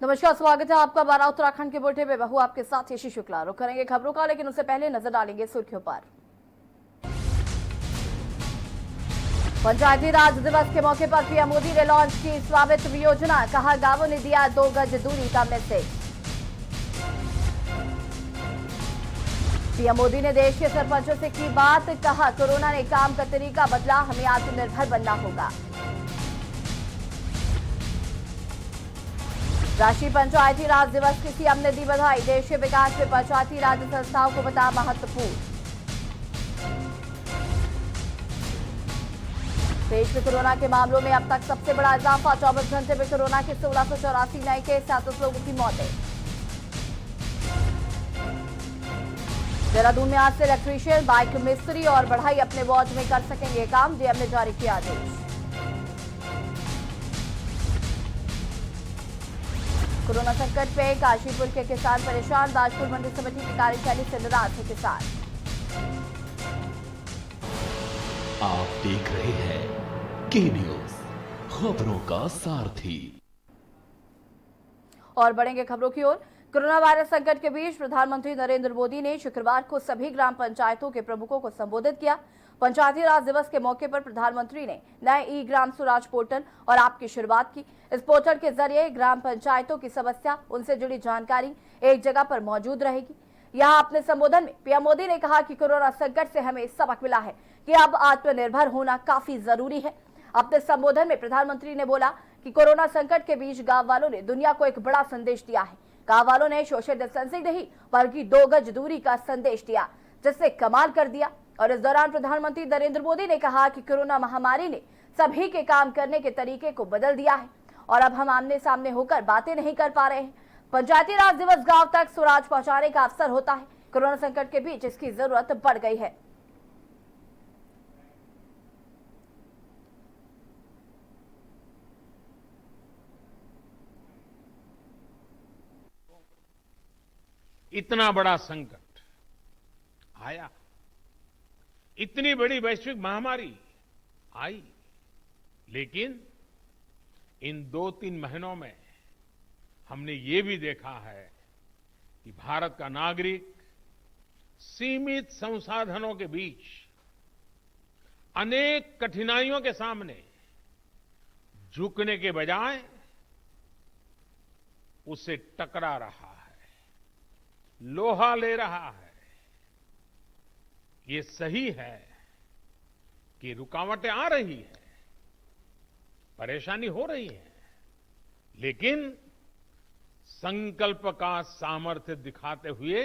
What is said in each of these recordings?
नमस्कार, स्वागत है आपका 12 उत्तराखंड के बुलेटिन में। बहु आपके साथ यशी शुक्ला। रुक करेंगे खबरों का, लेकिन उससे पहले नजर डालेंगे सुर्खियों पर। पंचायती राज दिवस के मौके पर पीएम मोदी ने लॉन्च की स्वामित्व योजना। कहा, गांवों ने दिया 2 गज दूरी का मैसेज। पीएम मोदी ने देश के सरपंचों से की बात। कहा, कोरोना ने काम का तरीका बदला, हमें आत्मनिर्भर बनना होगा। राष्ट्रीय पंचायती राज दिवस की सीएम ने दी बधाई। देश के विकास में पंचायती राज संस्थाओं को बताया महत्वपूर्ण। देश में कोरोना के मामलों में अब तक सबसे बड़ा इजाफा। 24 घंटे में कोरोना के 1684 नए केस, 37 लोगों की मौतें। देहरादून में आज से इलेक्ट्रीशियन, बाइक मिस्त्री और बढ़ई अपने वार्ड में कर सकेंगे काम। डीएम ने जारी किया आदेश। कोरोना संकट पे काशीपुर के किसान परेशान। दाजपुर मंडी समिति की कार्यशैली से निराश है किसान। आप देख रहे हैं के न्यूज, खबरों का सारथी। और बढ़ेंगे खबरों की ओर। कोरोना वायरस संकट के बीच प्रधानमंत्री नरेंद्र मोदी ने शुक्रवार को सभी ग्राम पंचायतों के प्रमुखों को संबोधित किया। पंचायती राज दिवस के मौके पर प्रधानमंत्री ने नए ई ग्राम स्वराज पोर्टल और ऐप की शुरुआत की। इस पोर्टल के जरिए ग्राम पंचायतों की समस्या, उनसे जुड़ी जानकारी एक जगह पर मौजूद रहेगी। यहाँ अपने संबोधन में पीएम मोदी ने कहा कि कोरोना संकट से हमें सबक मिला है कि अब आत्मनिर्भर होना काफी जरूरी है। अपने संबोधन में प्रधानमंत्री ने बोला कि कोरोना संकट के बीच गांव वालों ने दुनिया को एक बड़ा संदेश दिया है। गांव वालों ने सोशल डिस्टेंसिंग नहीं बल्कि 2 गज दूरी का संदेश दिया, जिससे कमाल कर दिया। और इस दौरान प्रधानमंत्री नरेंद्र मोदी ने कहा कि कोरोना महामारी ने सभी के काम करने के तरीके को बदल दिया है और अब हम आमने सामने होकर बातें नहीं कर पा रहे हैं। पंचायती राज दिवस गांव तक स्वराज पहुंचाने का अवसर होता है। कोरोना संकट के बीच इसकी जरूरत बढ़ गई है। इतना बड़ा संकट आया, इतनी बड़ी वैश्विक महामारी आई, लेकिन इन 2-3 महीनों में हमने ये भी देखा है कि भारत का नागरिक सीमित संसाधनों के बीच अनेक कठिनाइयों के सामने झुकने के बजाय उससे टकरा रहा है, लोहा ले रहा है। ये सही है कि रुकावटें आ रही है, परेशानी हो रही है, लेकिन संकल्प का सामर्थ्य दिखाते हुए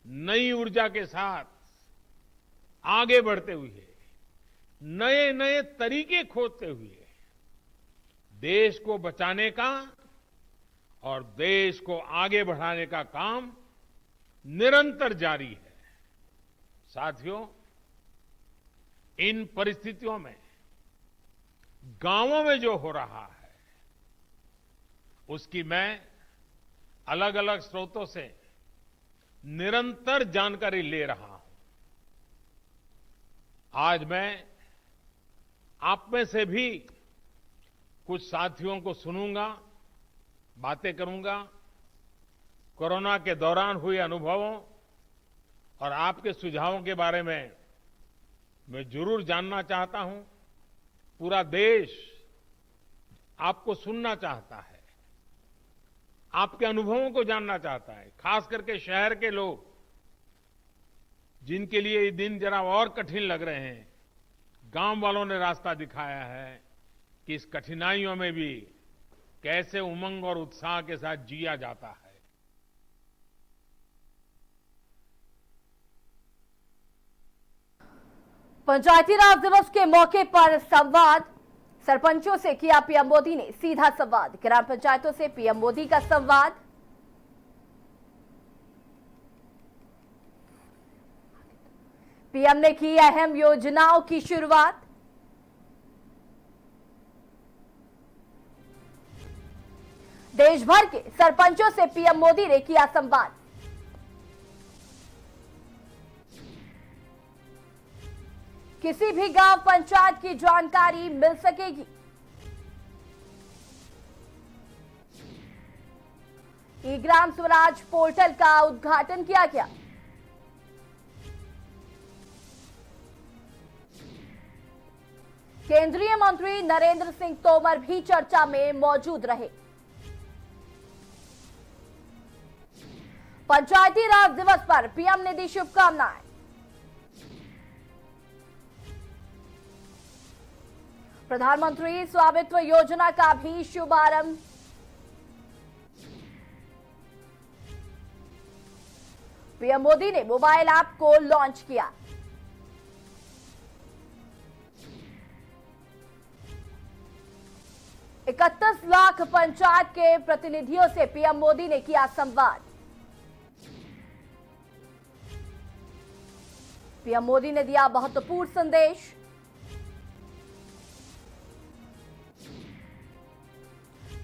नई ऊर्जा के साथ आगे बढ़ते हुए, नए नए तरीके खोजते हुए देश को बचाने का और देश को आगे बढ़ाने का काम निरंतर जारी है। साथियों, इन परिस्थितियों में गांवों में जो हो रहा है उसकी मैं अलग अलग स्रोतों से निरंतर जानकारी ले रहा हूं। आज मैं आप में से भी कुछ साथियों को सुनूंगा, बातें करूंगा। कोरोना के दौरान हुए अनुभवों और आपके सुझावों के बारे में मैं जरूर जानना चाहता हूं। पूरा देश आपको सुनना चाहता है, आपके अनुभवों को जानना चाहता है, खास करके शहर के लोग जिनके लिए ये दिन जरा और कठिन लग रहे हैं। गांव वालों ने रास्ता दिखाया है कि इस कठिनाइयों में भी कैसे उमंग और उत्साह के साथ जिया जाता है। पंचायती राज दिवस के मौके पर संवाद, सरपंचों से किया पीएम मोदी ने सीधा संवाद। ग्राम पंचायतों से पीएम मोदी का संवाद। पीएम ने की अहम योजनाओं की शुरुआत। देश भर के सरपंचों से पीएम मोदी ने किया संवाद। किसी भी गांव पंचायत की जानकारी मिल सकेगी। ई ग्राम स्वराज पोर्टल का उद्घाटन किया गया। केंद्रीय मंत्री नरेंद्र सिंह तोमर भी चर्चा में मौजूद रहे। पंचायती राज दिवस पर पीएम ने दी शुभकामनाएं। प्रधानमंत्री स्वामित्व योजना का भी शुभारंभ। पीएम मोदी ने मोबाइल ऐप को लॉन्च किया। इकतीस लाख पंचायत के प्रतिनिधियों से पीएम मोदी ने किया संवाद। पीएम मोदी ने दिया महत्वपूर्ण संदेश।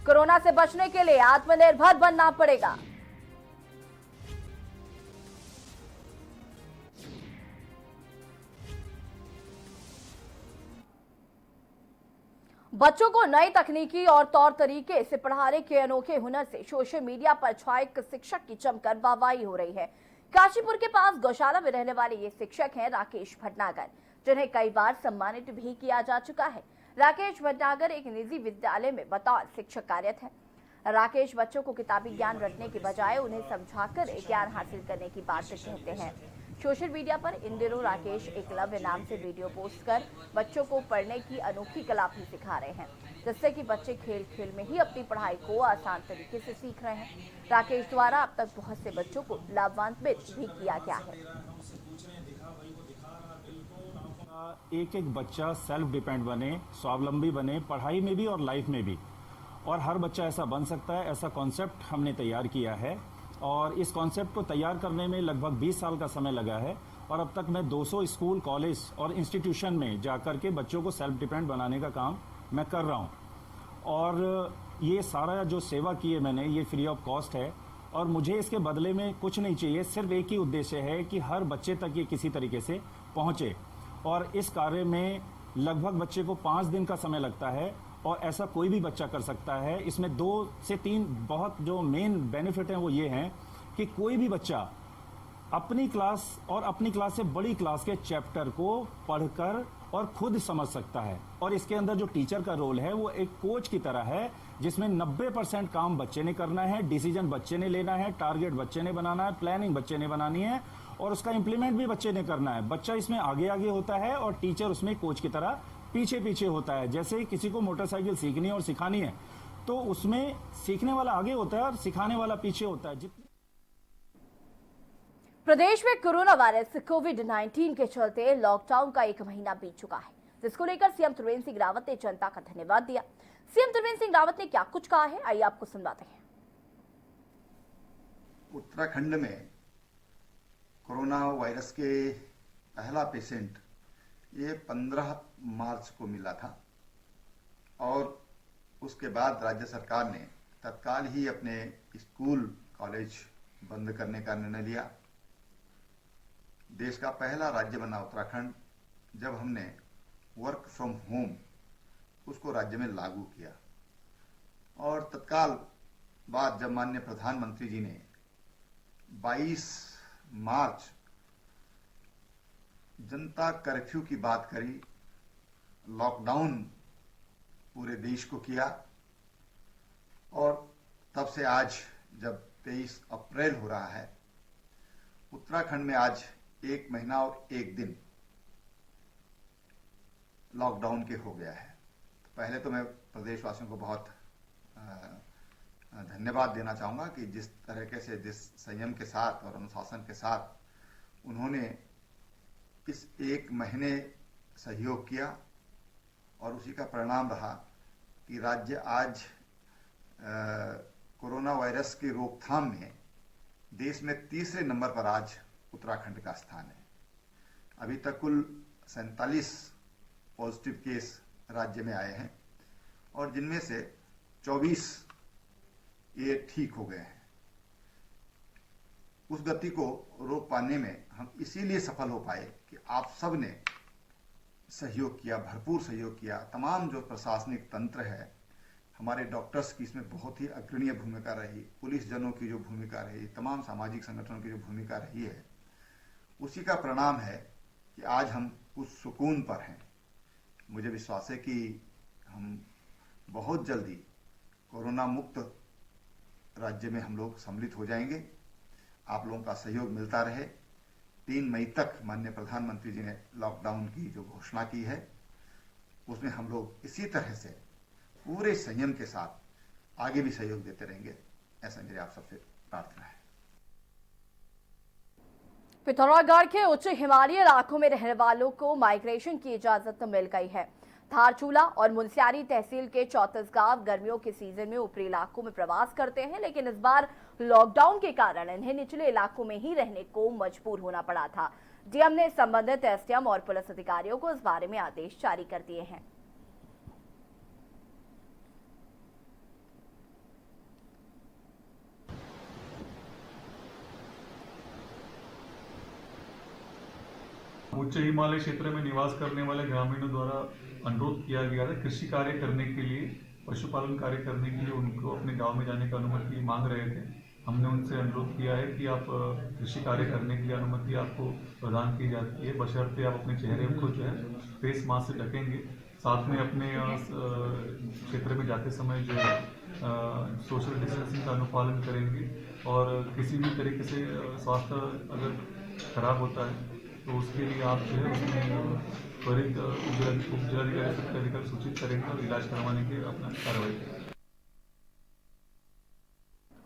कोरोना से बचने के लिए आत्मनिर्भर बनना पड़ेगा। बच्चों को नई तकनीकी और तौर तरीके से पढ़ाने के अनोखे हुनर से सोशल मीडिया पर छाए एक शिक्षक की जमकर वाहवाही हो रही है। काशीपुर के पास गौशाला में रहने वाले ये शिक्षक हैं राकेश भटनागर, जिन्हें कई बार सम्मानित भी किया जा चुका है। राकेश भटनागर एक निजी विद्यालय में बतौर शिक्षक कार्यरत है। राकेश बच्चों को किताबी ज्ञान रटने के बजाय उन्हें समझाकर ज्ञान हासिल करने की बात कहते हैं। सोशल मीडिया पर इन दिनों राकेश एकलव्य नाम से वीडियो पोस्ट कर बच्चों को पढ़ने की अनोखी कला भी सिखा रहे हैं, जिससे कि बच्चे खेल खेल में ही अपनी पढ़ाई को आसान तरीके से सीख रहे हैं। राकेश द्वारा अब तक बहुत से बच्चों को लाभान्वित भी किया गया है। एक एक बच्चा सेल्फ डिपेंड बने, स्वावलंबी बने, पढ़ाई में भी और लाइफ में भी, और हर बच्चा ऐसा बन सकता है, ऐसा कॉन्सेप्ट हमने तैयार किया है। और इस कॉन्सेप्ट को तैयार करने में लगभग 20 साल का समय लगा है और अब तक मैं 200 स्कूल, कॉलेज और इंस्टीट्यूशन में जाकर के बच्चों को सेल्फ डिपेंड बनाने का काम मैं कर रहा हूँ। और ये सारा जो सेवा की है मैंने, ये फ्री ऑफ कॉस्ट है और मुझे इसके बदले में कुछ नहीं चाहिए। सिर्फ एक ही उद्देश्य है कि हर बच्चे तक ये किसी तरीके से पहुँचे। और इस कार्य में लगभग बच्चे को 5 दिन का समय लगता है और ऐसा कोई भी बच्चा कर सकता है। इसमें 2 से 3 बहुत जो मेन बेनिफिट हैं वो ये हैं कि कोई भी बच्चा अपनी क्लास और अपनी क्लास से बड़ी क्लास के चैप्टर को पढ़कर और खुद समझ सकता है। और इसके अंदर जो टीचर का रोल है वो एक कोच की तरह है, जिसमें 90% काम बच्चे ने करना है, डिसीजन बच्चे ने लेना है, टारगेट बच्चे ने बनाना है, प्लानिंग बच्चे ने बनानी है और उसका इंप्लीमेंट भी बच्चे ने करना है। बच्चा इसमें आगे आगे होता है और टीचर उसमें कोच की तरह पीछे पीछे होता है। जैसे किसी को मोटरसाइकिल सीखनी है और सिखानी है तो उसमें सीखने वाला आगे होता है और सिखाने वाला पीछे होता है। प्रदेश में कोरोना वायरस कोविड-19 के चलते लॉकडाउन का 1 महीना बीत चुका है, जिसको लेकर सीएम त्रिवेंद्र सिंह रावत ने जनता का धन्यवाद दिया। सीएम त्रिवेंद्र सिंह रावत ने क्या कुछ कहा है, आइए आपको सुनवाते हैं। उत्तराखंड में कोरोना वायरस के पहला पेशेंट ये 15 मार्च को मिला था और उसके बाद राज्य सरकार ने तत्काल ही अपने स्कूल, कॉलेज बंद करने का निर्णय लिया। देश का पहला राज्य बना उत्तराखंड जब हमने वर्क फ्रॉम होम उसको राज्य में लागू किया। और तत्काल बाद जब माननीय प्रधानमंत्री जी ने 22 मार्च जनता कर्फ्यू की बात करी, लॉकडाउन पूरे देश को किया और तब से आज जब 23 अप्रैल हो रहा है, उत्तराखंड में आज 1 महीना और 1 दिन लॉकडाउन के हो गया है। तो पहले तो मैं प्रदेशवासियों को बहुत धन्यवाद देना चाहूंगा कि जिस तरीके से, जिस संयम के साथ और अनुशासन के साथ उन्होंने इस 1 महीने सहयोग किया और उसी का परिणाम रहा कि राज्य आज कोरोना वायरस की रोकथाम में देश में 3रे नंबर पर आज उत्तराखंड का स्थान है। अभी तक कुल 47 पॉजिटिव केस राज्य में आए हैं और जिनमें से 24 ये ठीक हो गए हैं। उस गति को रोक पाने में हम इसीलिए सफल हो पाए कि आप सब ने सहयोग किया, भरपूर सहयोग किया। तमाम जो प्रशासनिक तंत्र है, हमारे डॉक्टर्स की इसमें बहुत ही अग्रणीय भूमिका रही, पुलिस जनों की जो भूमिका रही, तमाम सामाजिक संगठनों की जो भूमिका रही है, उसी का परिणाम है कि आज हम उस सुकून पर हैं। मुझे विश्वास है कि हम बहुत जल्दी कोरोना मुक्त राज्य में हम लोग सम्मिलित हो जाएंगे। आप लोगों का सहयोग मिलता रहे। 3 मई तक माननीय प्रधानमंत्री जी ने लॉकडाउन की जो घोषणा की है, उसमें हम लोग इसी तरह से पूरे संयम के साथ आगे भी सहयोग देते रहेंगे, ऐसा मेरी आप सबसे प्रार्थना है। पिथौरागढ़ के उच्च हिमालयी इलाकों में रहने वालों को माइग्रेशन की इजाजत मिल गई है। धारचूला और मुनस्यारी तहसील के 34 गांव गर्मियों के सीजन में ऊपरी इलाकों में प्रवास करते हैं, लेकिन इस बार लॉकडाउन के कारण इन्हें निचले इलाकों में ही रहने को मजबूर होना पड़ा था। डीएम ने संबंधित एसडीएम और पुलिस अधिकारियों को इस बारे में आदेश जारी कर दिए हैं। उच्च हिमालय क्षेत्र में निवास करने वाले ग्रामीणों द्वारा अनुरोध किया गया था कृषि कार्य करने के लिए, पशुपालन कार्य करने के लिए उनको अपने गांव में जाने का अनुमति मांग रहे थे। हमने उनसे अनुरोध किया है कि आप कृषि कार्य करने के लिए अनुमति आपको प्रदान की जाती है, बशर्ते आप अपने चेहरे को जो है फेस मास्क से ढकेंगे, साथ में अपने क्षेत्र में जाते समय जो है सोशल डिस्टेंसिंग का अनुपालन करेंगे और किसी भी तरीके से स्वास्थ्य अगर खराब होता है तो उसके लिए आप जो है उसमें त्वरित उपजिलाधिकारी सत्ताधिकारी सूचित करेंगे और इलाज करवाने की अपना कार्रवाई करेंगे।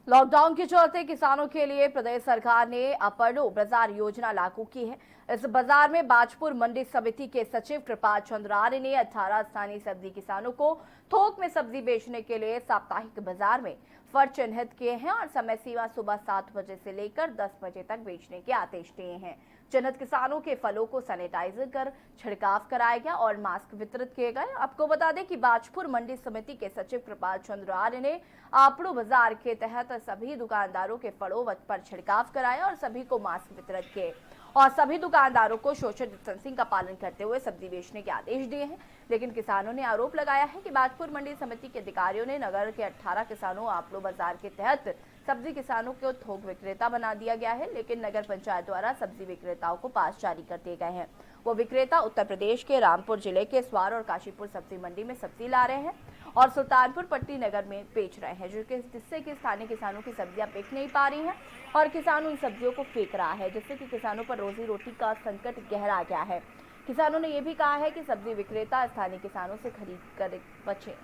लॉकडाउन के चलते किसानों के लिए प्रदेश सरकार ने अपर्णो बाजार योजना लागू की है। इस बाजार में बाजपुर मंडी समिति के सचिव कृपाल चंद्र आर्य ने 18 स्थानीय सब्जी किसानों को थोक में सब्जी बेचने के लिए साप्ताहिक बाजार में फर्श चिन्हित किए हैं और समय सीमा सुबह 7 बजे से लेकर 10 बजे तक बेचने के आदेश दिए हैं। चिन्हित किसानों के फलों को सैनिटाइजर कर छिड़काव कराया गया और मास्क वितरित किए गए। आपको बता दें कि बाजपुर मंडी समिति के सचिव कृपाल चंद्र आर्य ने आपड़ो बाजार के तहत सभी दुकानदारों के फलों पर छिड़काव कराया और सभी को मास्क वितरित किए और सभी दुकानदारों को सोशल डिस्टेंसिंग का पालन करते हुए सब्जी बेचने के आदेश दिए हैं। लेकिन किसानों ने आरोप लगाया है कि बाजपुर मंडी समिति के अधिकारियों ने नगर के 18 किसानों आपड़ो बाजार के तहत सब्जी किसानों को थोक विक्रेता बना दिया गया है, लेकिन नगर पंचायत द्वारा सब्जी विक्रेताओं को पास जारी कर दिए गए हैं। वो विक्रेता उत्तर प्रदेश के रामपुर जिले के स्वार और काशीपुर सब्जी मंडी में सब्जी ला रहे हैं और सुल्तानपुर पट्टी नगर में बेच रहे हैं, जिससे कि स्थानीय किसानों की सब्जियां बिक नहीं पा रही हैं और किसान उन सब्जियों को फेंक रहा है, जिससे कि किसानों पर रोजी रोटी का संकट गहरा गया है। किसानों ने यह भी कहा है कि सब्जी विक्रेता स्थानीय किसानों से खरीद कर बचे।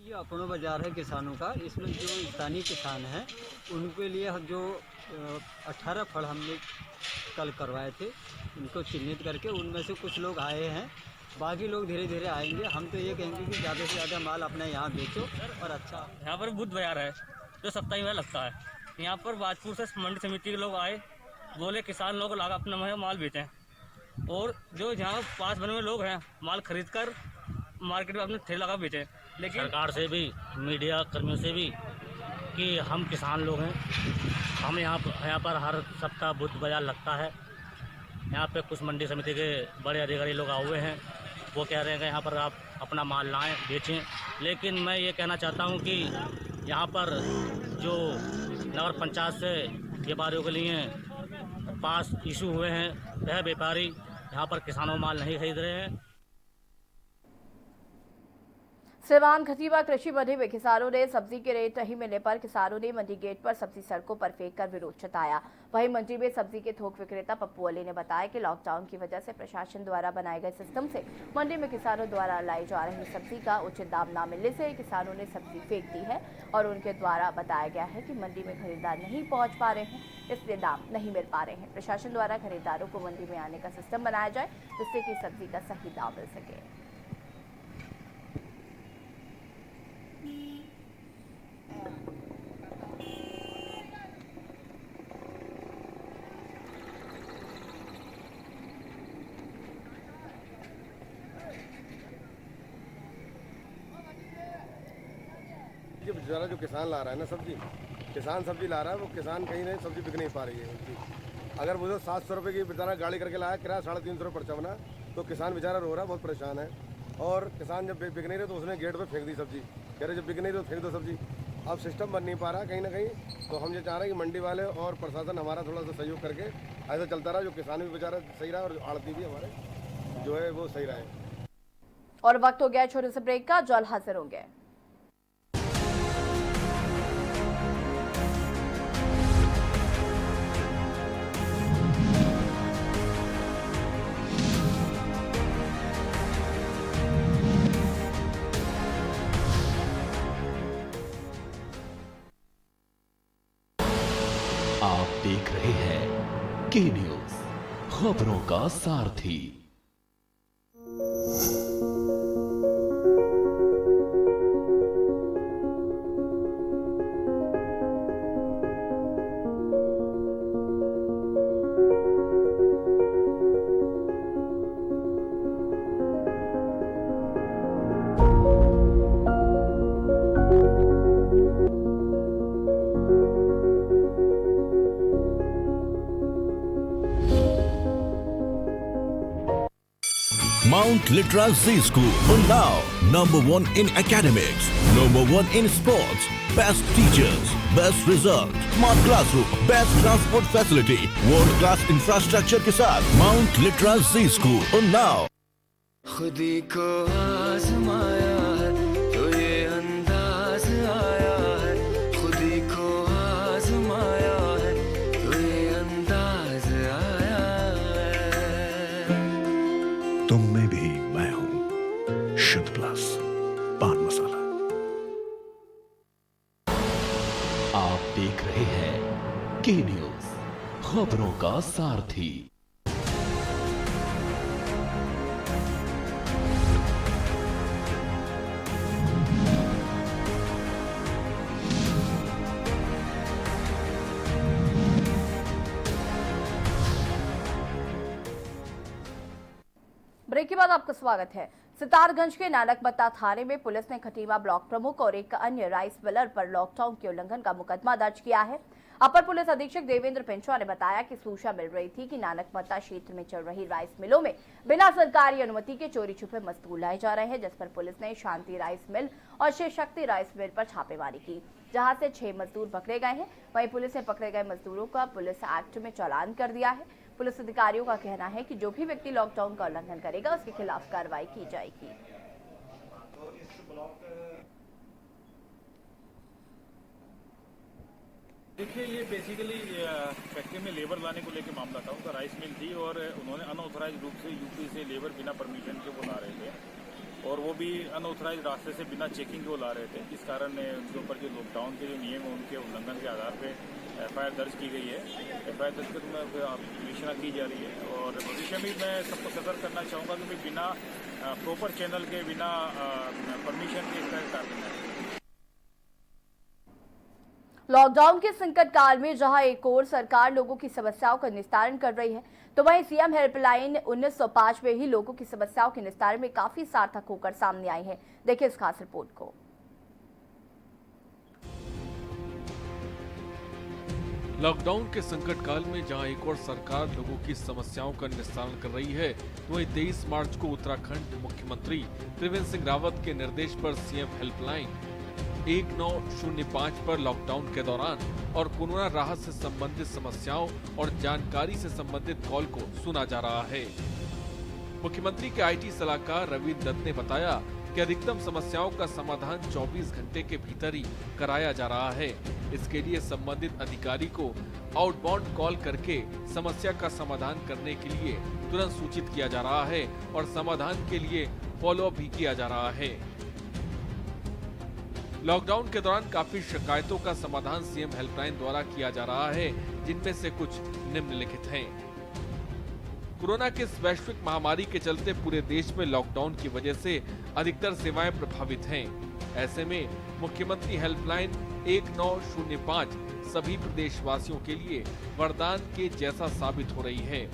ये अपनो बाजार है किसानों का। इसमें जो स्थानीय किसान हैं उनके लिए जो 18 फल हमने कल करवाए थे, उनको चिन्हित करके उनमें से कुछ लोग आए हैं, बाकी लोग धीरे धीरे आएंगे। हम तो ये कहेंगे कि ज़्यादा से ज़्यादा माल अपने यहाँ बेचो और अच्छा। यहाँ पर बुध बाजार है जो सप्ताही में लगता है। यहाँ पर बाजपुर से मंडी समिति के लोग आए, बोले किसान लोग लाकर अपना माल बेचें और जो यहाँ पास बने हुए लोग हैं माल खरीद कर मार्केट में अपने ठेला लगा बेचें। लेकिन सरकार से भी, मीडिया कर्मियों से भी कि हम किसान लोग हैं, हम यहाँ पर हर सप्ताह बुध बाजार लगता है। यहाँ पे कुछ मंडी समिति के बड़े अधिकारी लोग आए हुए हैं, वो कह रहे हैं कि यहाँ पर आप अपना माल लाएं बेचें। लेकिन मैं ये कहना चाहता हूँ कि यहाँ पर जो नगर पंचायत से व्यापारियों के लिए पास इशू हुए हैं, वह व्यापारी यहाँ पर किसानों माल नहीं खरीद रहे हैं। सिवान खतीवा कृषि मंडी में किसानों ने सब्जी के रेट नहीं मिलने पर किसानों ने मंडी गेट पर सब्जी सड़कों पर फेंक कर विरोध जताया। वहीं मंडी में सब्जी के थोक विक्रेता पप्पू अली ने बताया कि लॉकडाउन की वजह से प्रशासन द्वारा बनाए गए सिस्टम से मंडी में किसानों द्वारा लाई जा रही सब्जी का उचित दाम न मिलने से किसानों ने सब्जी फेंक दी है और उनके द्वारा बताया गया है कि मंडी में खरीदार नहीं पहुँच पा रहे हैं, इसलिए दाम नहीं मिल पा रहे हैं। प्रशासन द्वारा खरीदारों को मंडी में आने का सिस्टम बनाया जाए जिससे कि सब्जी का सही दाम मिल सके। जो किसान ला रहा है ना सब्जी, किसान सब्जी ला रहा है, वो किसान कहीं नहीं सब्जी बिक नहीं पा रही है उनकी। अगर वो 700 रुपये की बेचारा गाड़ी करके लाया, किराया 350 रुपये पर्चा बना, तो किसान बेचारा रो रहा है, बहुत परेशान है। और किसान जब बिक नहीं रहे तो उसने गेट पे फेंक दी सब्जी, कह रहे जब बिक नहीं रही तो फेंक दो सब्जी। अब सिस्टम बन नहीं पा रहा कहीं ना कहीं, तो हम ये चाह रहे हैं कि मंडी वाले और प्रशासन हमारा थोड़ा सा सहयोग करके ऐसा चलता रहा, जो किसान भी बेचारा सही रहा और आड़ती भी हमारे जो है वो सही रहे। और वक्त हो गया छोटे से ब्रेक का, जल्द हाजिर होंगे। आप देख रहे हैं के न्यूज, खबरों का सारथी। Mount Litra Z School, Unnao, #1 in academics, #1 in sports, best teachers, best result, smart classroom, best transport facility, world class infrastructure के साथ Mount Litra Z School, Unnao। खुदी को आजमाया है तो ये अंदाज आया है, खुदी को आजमाया है तो ये अंदाज आया है। तुम में भी मैं हूँ, शुद्ध प्लस पान मसाला। आप देख रहे हैं के न्यूज, खबरों का सारथी। ब्रेक के बाद आपका स्वागत है। सितारगंज के नानकमत्ता थाने में पुलिस ने खटीमा ब्लॉक प्रमुख और एक अन्य राइस मिलर पर लॉकडाउन के उल्लंघन का मुकदमा दर्ज किया है। अपर पुलिस अधीक्षक देवेंद्र पिंचवा ने बताया कि सूचना मिल रही थी कि नानकमत्ता क्षेत्र में चल रही राइस मिलों में बिना सरकारी अनुमति के चोरी छुपे मजदूर लाए जा रहे हैं, जिस पर पुलिस ने शांति राइस मिल और शिव शक्ति राइस मिल पर छापेमारी की, जहां से 6 मजदूर पकड़े गए हैं। वहीं पुलिस ने पकड़े गए मजदूरों का पुलिस एक्ट में चालान कर दिया है। पुलिस अधिकारियों का कहना है कि जो भी व्यक्ति लॉकडाउन का उल्लंघन करेगा उसके खिलाफ कार्रवाई की जाएगी। देखिए, ये बेसिकली फैक्ट्री में लेबर लाने को लेकर मामला था। उनका राइस मिल थी और उन्होंने अनऑथराइज रूप से यूपी से लेबर बिना परमिशन के वो ला रहे थे, और वो भी अनऑथराइज रास्ते से बिना चेकिंग के वो ला रहे थे। इस कारण उनके ऊपर जो लॉकडाउन के जो नियम है उनके उल्लंघन के आधार पर FIR दर्ज की गई है। FIR दर्ज कर विवेचना की जा रही है, और भविष्य में मैं सबको सतर्क करना चाहूँगा कि बिना प्रॉपर चैनल के, बिना परमिशन के इसका कार्य न। लॉकडाउन के संकट काल में जहां एक ओर सरकार लोगों की समस्याओं का निस्तारण कर रही है, तो वहीं सीएम हेल्पलाइन 1905 में ही लोगों की समस्याओं के निस्तारण में काफी सार्थक होकर सामने आई है। देखिए इस खास रिपोर्ट को। लॉकडाउन के संकट काल में जहां एक और सरकार लोगों की समस्याओं का निस्तारण कर रही है, तो वहीं 23 मार्च को उत्तराखंड मुख्यमंत्री त्रिवेंद्र सिंह रावत के निर्देश पर सीएम हेल्पलाइन 1905 पर लॉकडाउन के दौरान और कोरोना राहत से संबंधित समस्याओं और जानकारी से संबंधित कॉल को सुना जा रहा है। मुख्यमंत्री के IT सलाहकार रविंद्र दत्त ने बताया कि अधिकतम समस्याओं का समाधान 24 घंटे के भीतर ही कराया जा रहा है। इसके लिए संबंधित अधिकारी को आउटबाउंड कॉल करके समस्या का समाधान करने के लिए तुरंत सूचित किया जा रहा है और समाधान के लिए फॉलोअप भी किया जा रहा है। लॉकडाउन के दौरान काफी शिकायतों का समाधान सीएम हेल्पलाइन द्वारा किया जा रहा है, जिनमें से कुछ निम्नलिखित हैं। कोरोना के इस वैश्विक महामारी के चलते पूरे देश में लॉकडाउन की वजह से अधिकतर सेवाएं प्रभावित हैं। ऐसे में मुख्यमंत्री हेल्पलाइन 1905 सभी प्रदेशवासियों के लिए वरदान के जैसा साबित हो रही है।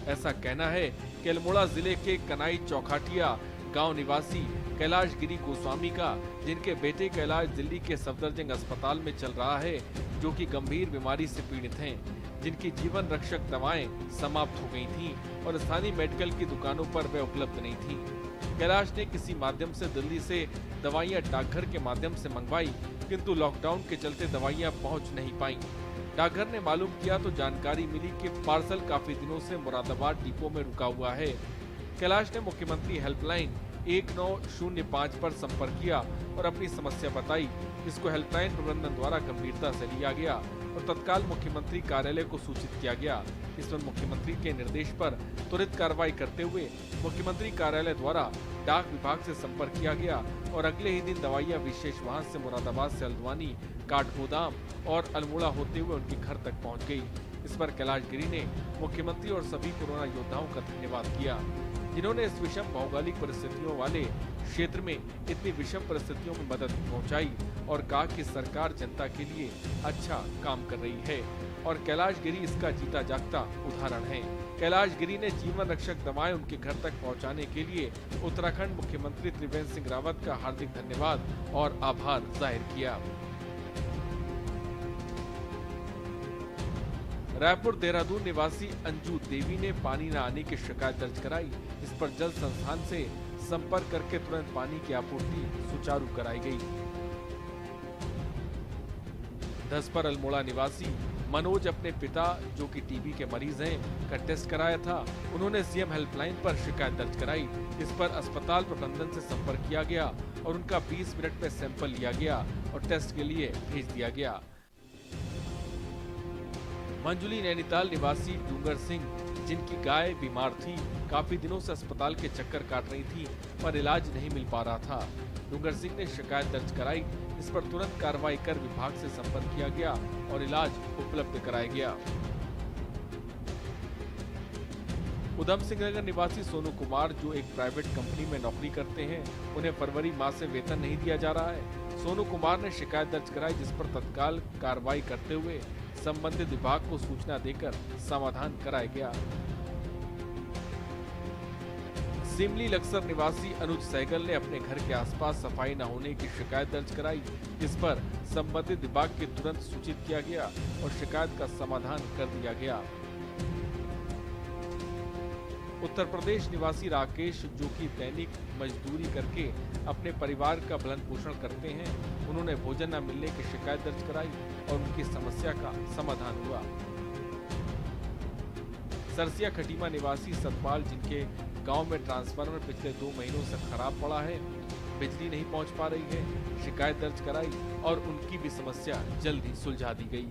ऐसा कहना है कि अल्मोड़ा जिले के कनाई चौखाटिया गांव निवासी कैलाश गिरी गोस्वामी का, जिनके बेटे का इलाज दिल्ली के सफदरजंग अस्पताल में चल रहा है, जो कि गंभीर बीमारी से पीड़ित हैं। जिनकी जीवन रक्षक दवाएं समाप्त हो गई थीं और स्थानीय मेडिकल की दुकानों पर वे उपलब्ध नहीं थीं। कैलाश ने किसी माध्यम से दिल्ली से दवाइयां डाकघर के माध्यम से मंगवाई, किंतु लॉकडाउन के चलते दवाइयां पहुंच नहीं पाईं। डाकघर ने मालूम किया तो जानकारी मिली कि पार्सल काफी दिनों से मुरादाबाद डिपो में रुका हुआ है। कैलाश ने मुख्यमंत्री हेल्पलाइन 1905 पर संपर्क किया और अपनी समस्या बताई, जिसको हेल्पलाइन प्रबंधन द्वारा गंभीरता से लिया गया और तत्काल मुख्यमंत्री कार्यालय को सूचित किया गया। इस पर मुख्यमंत्री के निर्देश पर त्वरित कार्रवाई करते हुए मुख्यमंत्री कार्यालय द्वारा डाक विभाग से संपर्क किया गया और अगले ही दिन दवाइयां विशेष वाहन से मुरादाबाद से हल्द्वानी, काठगोदाम और अल्मोड़ा होते हुए उनके घर तक पहुंच गई। इस पर कैलाश गिरी ने मुख्यमंत्री और सभी कोरोना योद्धाओं का धन्यवाद किया, जिन्होंने इस विषम भौगोलिक परिस्थितियों वाले क्षेत्र में इतनी विषम परिस्थितियों में मदद पहुंचाई और कहा कि सरकार जनता के लिए अच्छा काम कर रही है और कैलाश गिरी इसका जीता जागता उदाहरण है। कैलाश गिरी ने जीवन रक्षक दवाएं उनके घर तक पहुंचाने के लिए उत्तराखंड मुख्यमंत्री त्रिवेंद्र सिंह रावत का हार्दिक धन्यवाद और आभार जाहिर किया। रायपुर देहरादून निवासी अंजू देवी ने पानी न आने की शिकायत दर्ज कराई। इस पर जल संस्थान से संपर्क करके तुरंत पानी की आपूर्ति सुचारू कराई गई। धसपर अल्मोड़ा निवासी मनोज अपने पिता, जो कि टीबी के मरीज हैं, का टेस्ट कराया था। उन्होंने सीएम हेल्पलाइन पर शिकायत दर्ज कराई। इस पर अस्पताल प्रबंधन से संपर्क किया गया और उनका 20 मिनट में सैंपल लिया गया और टेस्ट के लिए भेज दिया गया। मंजुली नैनीताल निवासी डूंगर सिंह, जिनकी गाय बीमार थी, काफी दिनों से अस्पताल के चक्कर काट रही थी पर इलाज नहीं मिल पा रहा था। डूंगर सिंह ने शिकायत दर्ज कराई। इस पर तुरंत कार्रवाई कर विभाग से संपर्क किया गया और इलाज उपलब्ध कराया गया। उधम सिंह नगर निवासी सोनू कुमार, जो एक प्राइवेट कंपनी में नौकरी करते हैं, उन्हें फरवरी माह से वेतन नहीं दिया जा रहा है। सोनू कुमार ने शिकायत दर्ज कराई, जिस पर तत्काल कार्रवाई करते हुए संबंधित विभाग को सूचना देकर समाधान कराया गया। सिमली लक्सर निवासी अनुज सहगल ने अपने घर के आसपास सफाई न होने की शिकायत दर्ज कराई। इस पर संबंधित विभाग के तुरंत सूचित किया गया और शिकायत का समाधान कर दिया गया। उत्तर प्रदेश निवासी राकेश, जो कि दैनिक मजदूरी करके अपने परिवार का भरण पोषण करते हैं, उन्होंने भोजन न मिलने की शिकायत दर्ज कराई और उनकी समस्या का समाधान हुआ। सरसिया खटीमा निवासी सतपाल, जिनके गांव में ट्रांसफार्मर पिछले 2 महीनों से खराब पड़ा है, बिजली नहीं पहुंच पा रही है, शिकायत दर्ज कराई और उनकी भी समस्या जल्द ही सुलझा दी गई।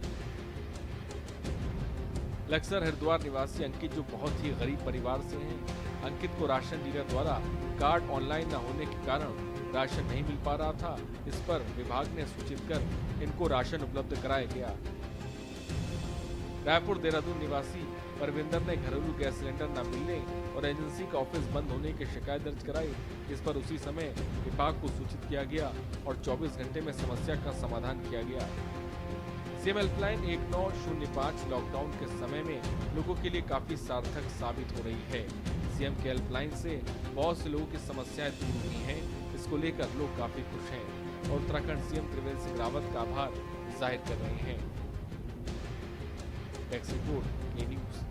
लक्सर हरिद्वार निवासी अंकित, जो बहुत ही गरीब परिवार से हैं, अंकित को राशन डीलर द्वारा कार्ड ऑनलाइन न होने के कारण राशन नहीं मिल पा रहा था। इस पर विभाग ने सूचित कर इनको राशन उपलब्ध कराया गया। रायपुर देहरादून निवासी परविंदर ने घरेलू गैस सिलेंडर न मिलने और एजेंसी का ऑफिस बंद होने की शिकायत दर्ज कराई। इस पर उसी समय विभाग को सूचित किया गया और 24 घंटे में समस्या का समाधान किया गया। सीएम हेल्पलाइन 1905 लॉकडाउन के समय में लोगों के लिए काफी सार्थक साबित हो रही है। सीएम के हेल्पलाइन से बहुत से लोगों की समस्याएं दूर हुई हैं। इसको लेकर लोग काफी खुश हैं और उत्तराखंड सीएम त्रिवेंद्र सिंह रावत का आभार जाहिर कर रहे हैं। डेस्क रिपोर्ट, के न्यूज़।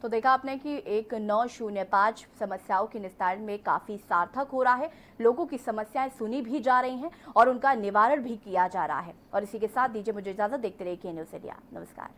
तो देखा आपने कि 1905 समस्याओं के निस्तारण में काफी सार्थक हो रहा है। लोगों की समस्याएं सुनी भी जा रही हैं और उनका निवारण भी किया जा रहा है। और इसी के साथ दीजिए मुझे इजाजत। देखते रहिए के न्यूज़ इंडिया। नमस्कार।